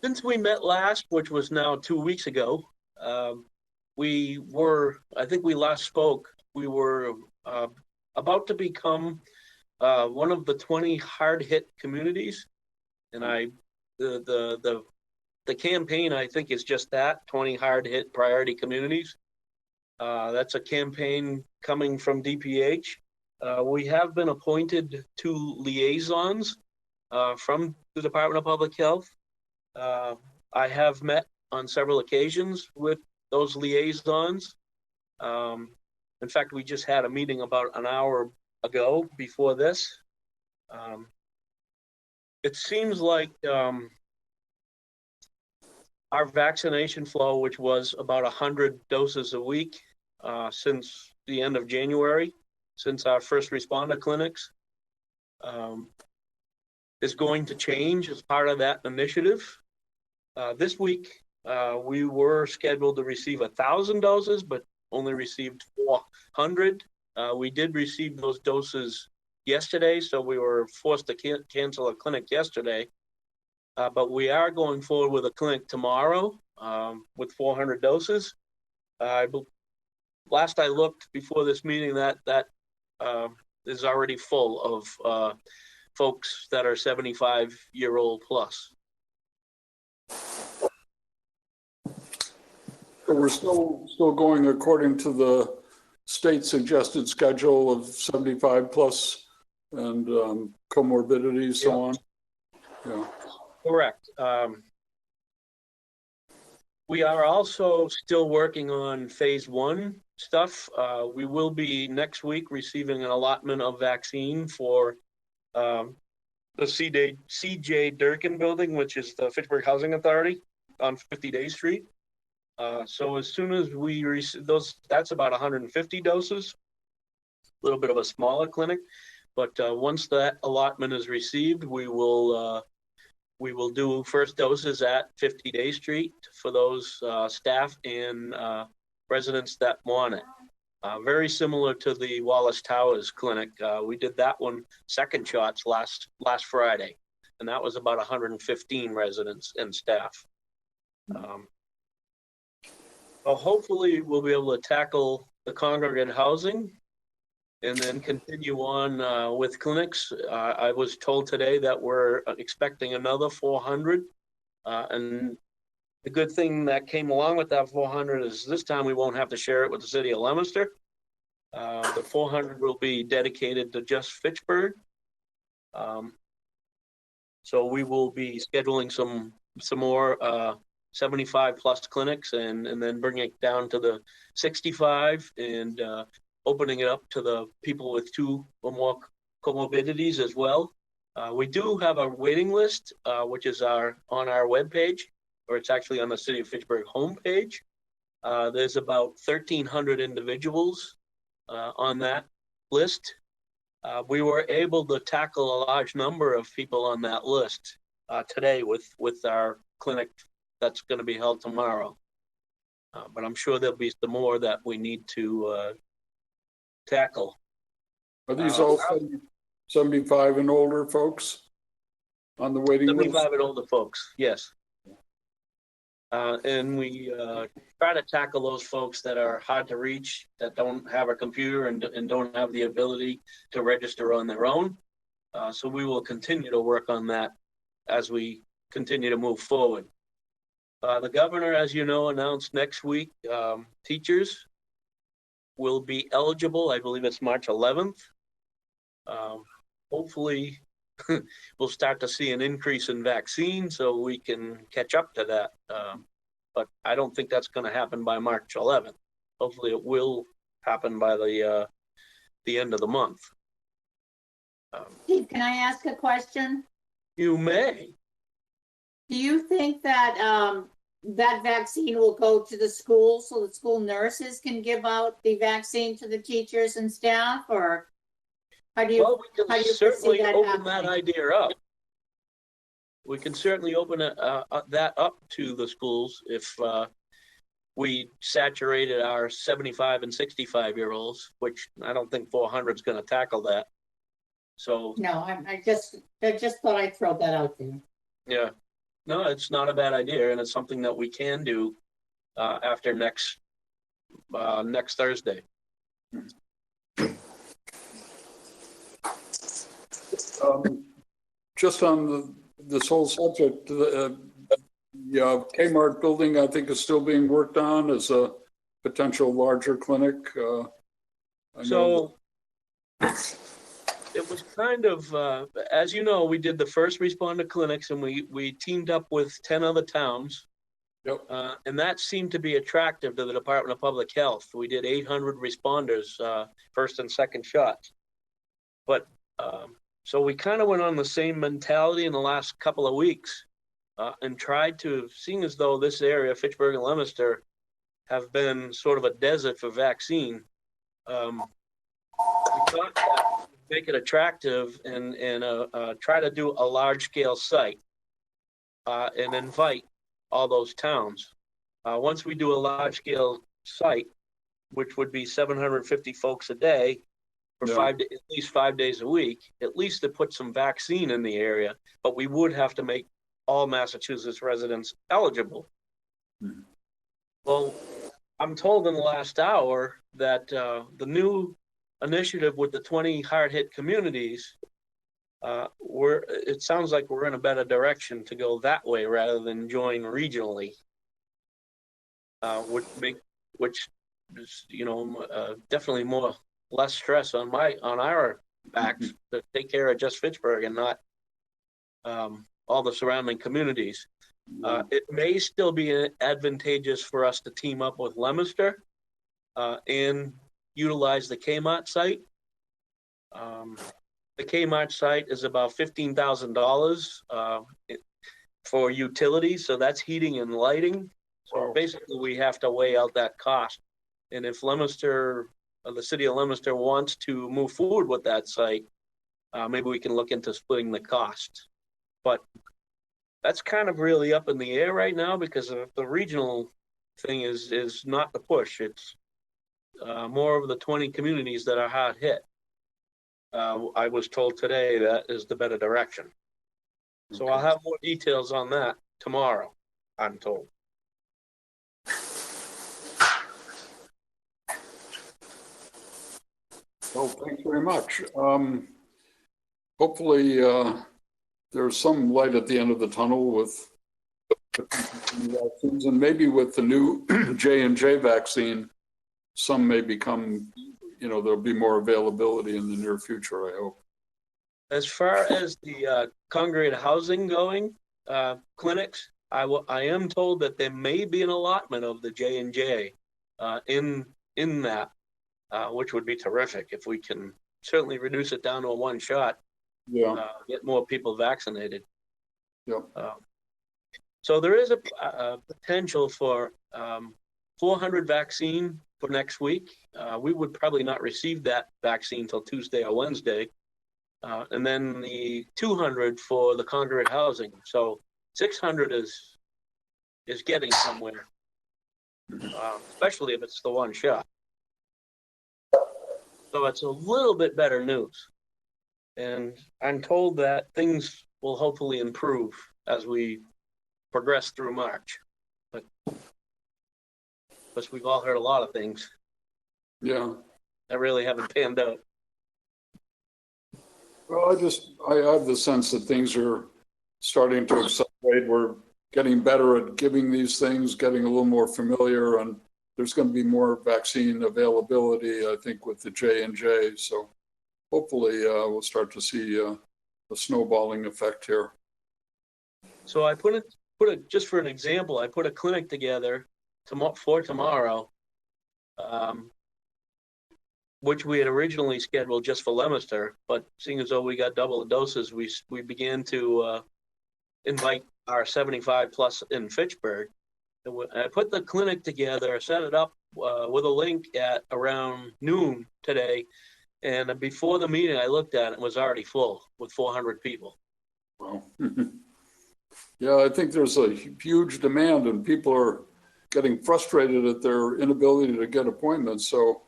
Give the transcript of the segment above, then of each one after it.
Since we met last, which was now 2 weeks ago, I think we last spoke, we were about to become one of the 20 hard-hit communities. And the campaign, I think, is just that, 20 hard-hit priority communities. That's a campaign coming from DPH. We have been appointed 2 liaisons from the Department of Public Health. I have met on several occasions with those liaisons. In fact, we just had a meeting about an hour ago before this. It seems like our vaccination flow, which was about 100 doses a week since the end of January, since our first responder clinics, is going to change as part of that initiative. This week, we were scheduled to receive 1,000 doses, but only received 400. We did receive those doses yesterday, so we were forced to cancel a clinic yesterday. But we are going forward with a clinic tomorrow with 400 doses. Last I looked before this meeting, that is already full of folks that are 75-year-old plus. So we're still going according to the state suggested schedule of 75 plus and comorbidities, so on. Yeah. Correct. We are also still working on phase 1 stuff. We will be next week receiving an allotment of vaccine for the C.J. Durkin building, which is the Fitchburg Housing Authority on 50 Day Street. So as soon as we receive those, that's about 150 doses, a little bit of a smaller clinic. But once that allotment is received, we will do first doses at 50 Day Street for those staff and residents that want it. Very similar to the Wallace Towers clinic. We did that one second shots last Friday, and that was about 115 residents and staff. Well, hopefully we'll be able to tackle the congregate housing and then continue on with clinics. I was told today that we're expecting another 400. And the good thing that came along with that 400 is this time we won't have to share it with the city of Leominster. The 400 will be dedicated to just Fitchburg. So we will be scheduling some more 75 plus clinics and then bring it down to the 65 and opening it up to the people with 2 or more comorbidities as well. We do have a waiting list, which is on our webpage, or it's actually on the City of Fitchburg homepage. There's about 1,300 individuals on that list. We were able to tackle a large number of people on that list today with our clinic that's going to be held tomorrow. But I'm sure there'll be some more that we need to tackle. Are these all 75 and older folks on the waiting list? 75 and older folks, yes. And we try to tackle those folks that are hard to reach, that don't have a computer and don't have the ability to register on their own. So we will continue to work on that as we continue to move forward. The governor, as you know, announced next week teachers will be eligible. I believe it's March 11th. Hopefully, we'll start to see an increase in vaccine so we can catch up to that. But I don't think that's going to happen by March 11th. Hopefully, it will happen by the end of the month. Steve, can I ask a question? You may. Do you think that that vaccine will go to the schools so the school nurses can give out the vaccine to the teachers and staff, or how do you? Well, we can certainly open that happening? idea up. We can certainly open that up to the schools if we saturated our 75 and 65-year-olds, which I don't think 400 is going to tackle that. So no, I just thought I'd throw that out there. Yeah. no, it's not a bad idea, and it's something that we can do after next Thursday. Just on this whole subject, yeah, Kmart building, I think, is still being worked on as a potential larger clinic. I know So it was kind of, as you know, we did the first responder clinics, and we teamed up with 10 other towns. Yep. And that seemed to be attractive to the Department of Public Health. We did 800 responders, first and second shots. But so we kind of went on the same mentality in the last couple of weeks and tried to, seeing as though this area, Fitchburg and Leominster, have been sort of a desert for vaccine. We thought that make it attractive and try to do a large scale site and invite all those towns. Once we do a large scale site, which would be 750 folks a day for at least 5 days a week, at least to put some vaccine in the area, but we would have to make all Massachusetts residents eligible. Mm-hmm. Well, I'm told in the last hour that the new initiative with the 20 hard-hit communities, it sounds like we're in a better direction to go that way rather than join regionally, which is, definitely less stress on our backs to take care of just Fitchburg and not all the surrounding communities. It may still be advantageous for us to team up with Leominster and utilize the Kmart site. The Kmart site is about $15,000 for utilities, so that's heating and lighting. So basically, we have to weigh out that cost. And if Leominster, the city of Leominster, wants to move forward with that site, maybe we can look into splitting the cost. But that's kind of really up in the air right now because the regional thing is not the push. It's more of the 20 communities that are hard hit. I was told today that is the better direction. So okay. I'll have more details on that tomorrow, I'm told. Well, thanks very much. Hopefully there's some light at the end of the tunnel with vaccines, and maybe with the new J&J vaccine, some may become, there'll be more availability in the near future, I hope. As far as the congregate housing going, clinics, I am told that there may be an allotment of the J&J in that, which would be terrific if we can certainly reduce it down to a one shot. Yeah. Get more people vaccinated. Yep. So there is a potential for 400 vaccine for next week. We would probably not receive that vaccine till Tuesday or Wednesday. And then the 200 for the congregate housing. So 600 is getting somewhere, especially if it's the one shot. So it's a little bit better news. And I'm told that things will hopefully improve as we progress through March. But we've all heard a lot of things. Yeah. That really haven't panned out. Well, I have the sense that things are starting to accelerate. We're getting better at giving these things, getting a little more familiar, and there's going to be more vaccine availability, I think, with the J&J. So hopefully we'll start to see a snowballing effect here. So I put it just for an example, I put a clinic together for tomorrow, which we had originally scheduled just for Leominster, but seeing as though we got double the doses, we began to invite our 75 plus in Fitchburg. I put the clinic together, set it up with a link at around noon today, and before the meeting I looked at it was already full with 400 people. Wow. Yeah, I think there's a huge demand and people are getting frustrated at their inability to get appointments. So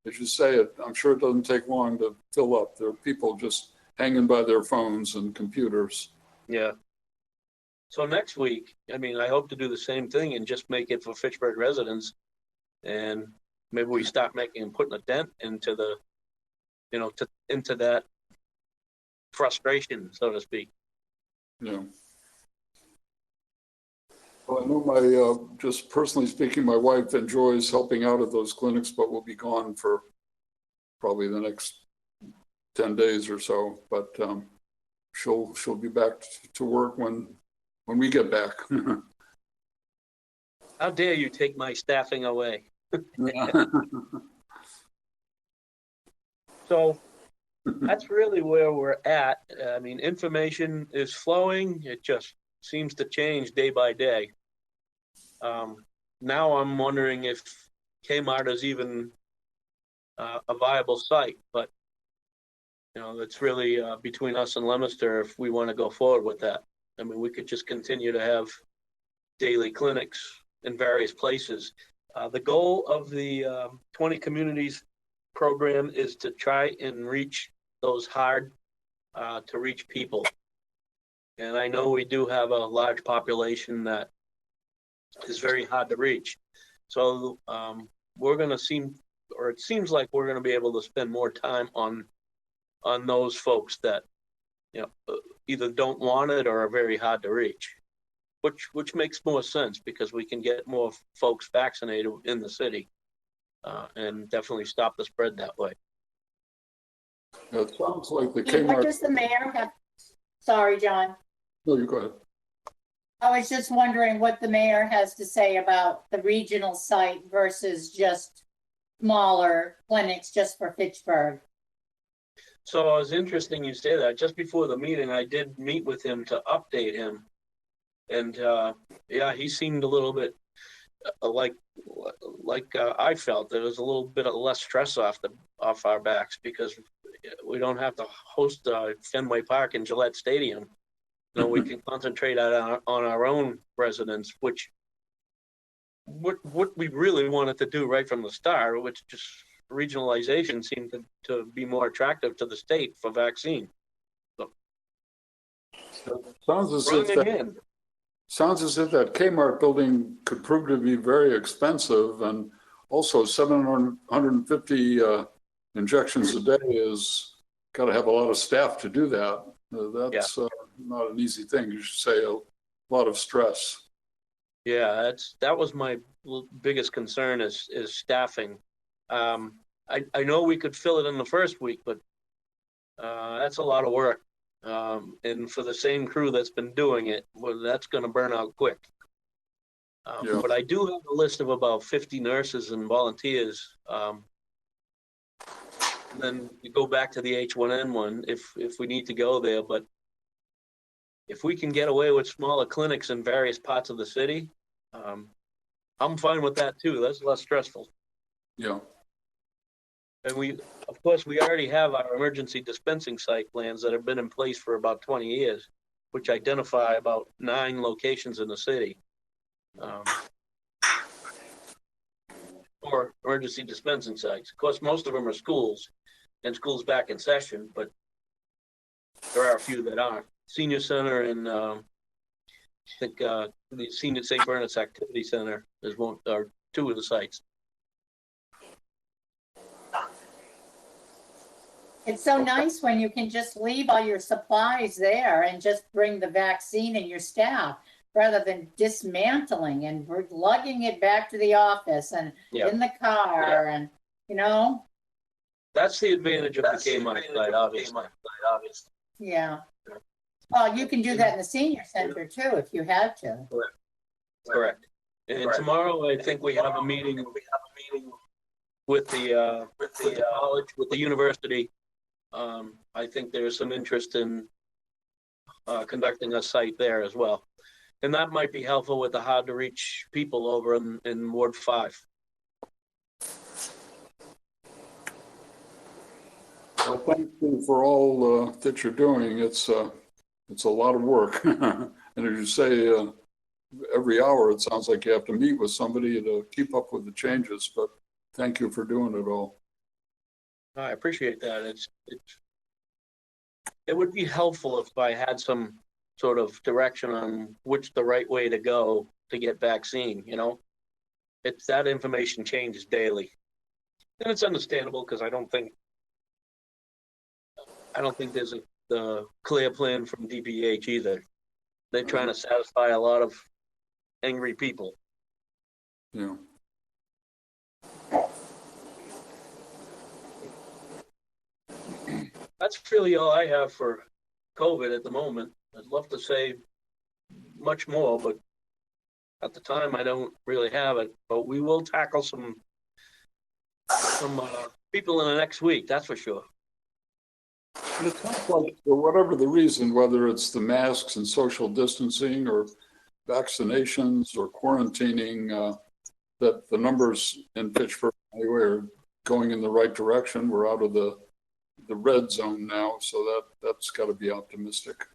as you say, I'm sure it doesn't take long to fill up. There are people just hanging by their phones and computers. Yeah. So next week, I mean, I hope to do the same thing and just make it for Fitchburg residents. And maybe we start putting a dent into the, into that frustration, so to speak. Yeah. Well, I know my, just personally speaking, my wife enjoys helping out at those clinics, but will be gone for probably the next 10 days or so. But she'll be back to work when we get back. How dare you take my staffing away? So that's really where we're at. I mean, information is flowing. It just seems to change day by day. Now I'm wondering if Kmart is even a viable site, but it's really between us and Leominster if we want to go forward with that. I mean, we could just continue to have daily clinics in various places. The goal of the 20 communities program is to try and reach those hard to reach people. And I know we do have a large population that is very hard to reach. So we're going to it seems like we're going to be able to spend more time on those folks that, either don't want it or are very hard to reach, which makes more sense because we can get more folks vaccinated in the city and definitely stop the spread that way. It sounds like the What Kmart. does the mayor have? Sorry, John. No, you go ahead. I was just wondering what the mayor has to say about the regional site versus just smaller clinics just for Fitchburg. So it was interesting you say that. Just before the meeting, I did meet with him to update him. And yeah, he seemed a little bit like I felt. There was a little bit of less stress off our backs because we don't have to host Fenway Park and Gillette Stadium. We can concentrate on our own residents, which what we really wanted to do right from the start, which just regionalization seemed to be more attractive to the state for vaccine. So Sounds as if that Kmart building could prove to be very expensive, and also 750 injections a day is got to have a lot of staff to do that. That's not an easy thing. You should say a lot of stress. Yeah, that was my biggest concern is staffing. I know we could fill it in the first week, but that's a lot of work. And for the same crew that's been doing it, well, that's going to burn out quick. But I do have a list of about 50 nurses and volunteers. Then you go back to the H1N1 if we need to go there. But if we can get away with smaller clinics in various parts of the city, I'm fine with that too. That's less stressful. Yeah. And of course, we already have our emergency dispensing site plans that have been in place for about 20 years, which identify about 9 locations in the city. Or emergency dispensing sites. Of course, most of them are schools, and schools back in session, but there are a few that aren't. Senior Center and I think the Senior St. Bernard's Activity Center is or 2 of the sites. It's so nice when you can just leave all your supplies there and just bring the vaccine and your staff rather than dismantling and lugging it back to the office and in the car and, That's the advantage of the Kmart site, obviously. Yeah. Well, you can do that in the senior center too, if you had to. Correct. And tomorrow, I think we have a meeting with the college, with the university. I think there's some interest in conducting a site there as well. And that might be helpful with the hard to reach people over in Ward 5. Well, thank you for all that you're doing. It's a lot of work. And as you say, every hour, it sounds like you have to meet with somebody to keep up with the changes, but thank you for doing it all. I appreciate that. It would be helpful if I had some sort of direction on which the right way to go to get vaccine, you know? It's that information changes daily. And it's understandable because I don't think there's the clear plan from DPH either. They're trying to satisfy a lot of angry people. Yeah. That's really all I have for COVID at the moment. I'd love to say much more, but at the time I don't really have it. But we will tackle some people in the next week, that's for sure. And it sounds like, for whatever the reason, whether it's the masks and social distancing or vaccinations or quarantining, that the numbers in Pittsburgh anyway are going in the right direction. We're out of the red zone now, so that's got to be optimistic.